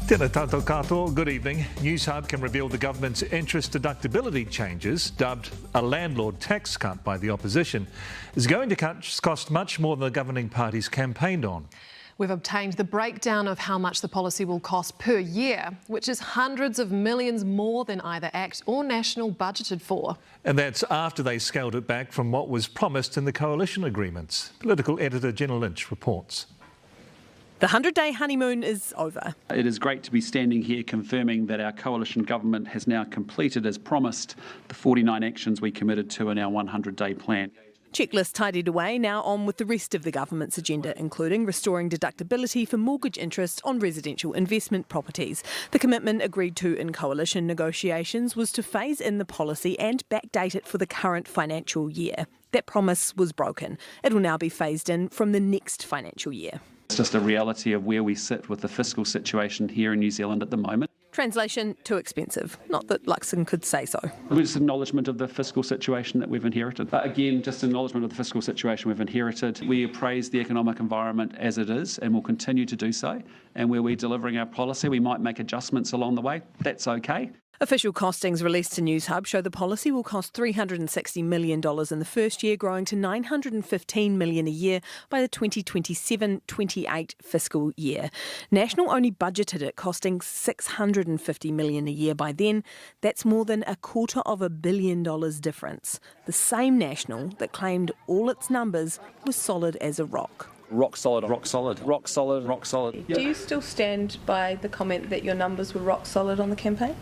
Tēnā tātou katoa, good evening. Newshub can reveal the government's interest deductibility changes, dubbed a landlord tax cut by the opposition, is going to cost much more than the governing parties campaigned on. We've obtained the breakdown of how much the policy will cost per year, which is hundreds of millions more than either Act or National budgeted for. And that's after they scaled it back from what was promised in the coalition agreements. Political editor Jenna Lynch reports. The 100-day honeymoon is over. It is great to be standing here confirming that our coalition government has now completed, as promised, the 49 actions we committed to in our 100-day plan. Checklist tidied away, now on with the rest of the government's agenda, including restoring deductibility for mortgage interest on residential investment properties. The commitment agreed to in coalition negotiations was to phase in the policy and backdate it for the current financial year. That promise was broken. It will now be phased in from the next financial year. It's just a reality of where we sit with the fiscal situation here in New Zealand at the moment. Translation, too expensive. Not that Luxon could say so. Just acknowledgement of the fiscal situation that we've inherited. Again, just acknowledgement of the fiscal situation we've inherited. We appraise the economic environment as it is and will continue to do so. And where we're delivering our policy, we might make adjustments along the way. That's okay. Official costings released to Newshub show the policy will cost $360 million in the first year, growing to $915 million a year by the 2027-28 fiscal year. National only budgeted it costing $650 million a year by then. That's more than $250 million difference. The same National that claimed all its numbers were solid as a rock. Rock solid, rock solid, rock solid, rock solid. Do you still stand by the comment that your numbers were rock solid on the campaign?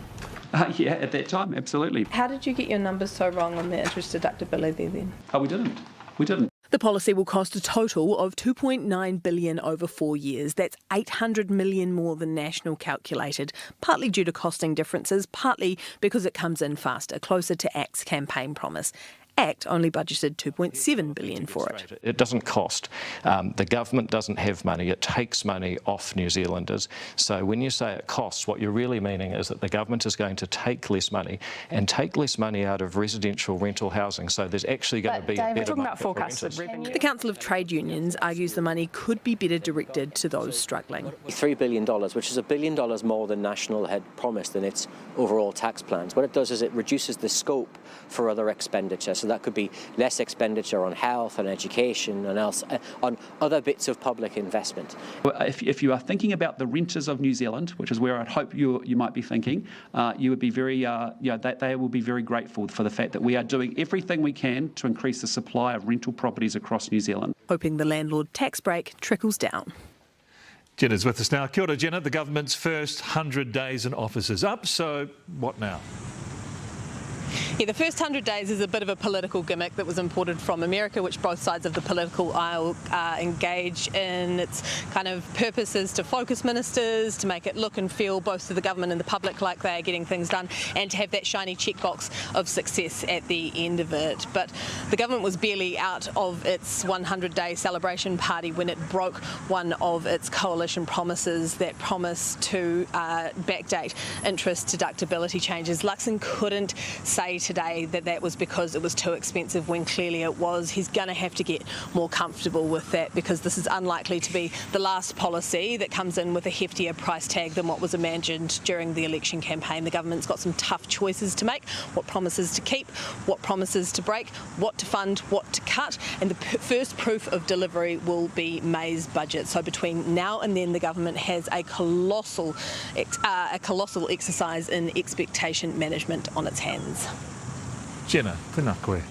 Yeah, at that time, absolutely. How did you get your numbers so wrong on the interest deductibility then? Oh, we didn't. We didn't. The policy will cost a total of $2.9 billion over 4 years. That's $800 million more than National calculated, partly due to costing differences, partly because it comes in faster, closer to ACT's campaign promise. ACT only budgeted $2.7 billion for it. It doesn't cost. The government doesn't have money. It takes money off New Zealanders. So when you say it costs, what you're really meaning is that the government is going to take less money and take less money out of residential rental housing. So there's actually going to be a better market for renters. The Council of Trade Unions argues the money could be better directed to those struggling. $3 billion, which is $1 billion more than National had promised in its overall tax plans. What it does is it reduces the scope for other expenditure. So that could be less expenditure on health and education and else on other bits of public investment. If you are thinking about the renters of New Zealand, which is where I'd hope you might be thinking, you would be very, they will be very grateful for the fact that we are doing everything we can to increase the supply of rental properties across New Zealand. Hoping the landlord tax break trickles down. Jenna's with us now. Kia ora, Jenna. The government's first 100 days in office is up, so what now? Yeah, the first 100 days is a bit of a political gimmick that was imported from America, which both sides of the political aisle engage in. Its kind of purpose is to focus ministers, to make it look and feel both to the government and the public like they are getting things done, and to have that shiny checkbox of success at the end of it. But the government was barely out of its 100-day celebration party when it broke one of its coalition promises, that promise to backdate interest deductibility changes. Luxon couldn't say today that that was because it was too expensive when clearly it was. He's going to have to get more comfortable with that, because this is unlikely to be the last policy that comes in with a heftier price tag than what was imagined during the election campaign. The government's got some tough choices to make: what promises to keep, what promises to break, what to fund, what to cut, and the first proof of delivery will be May's budget. So between now and then, the government has a colossal exercise in expectation management on its hands. Jenna, tēnā koe.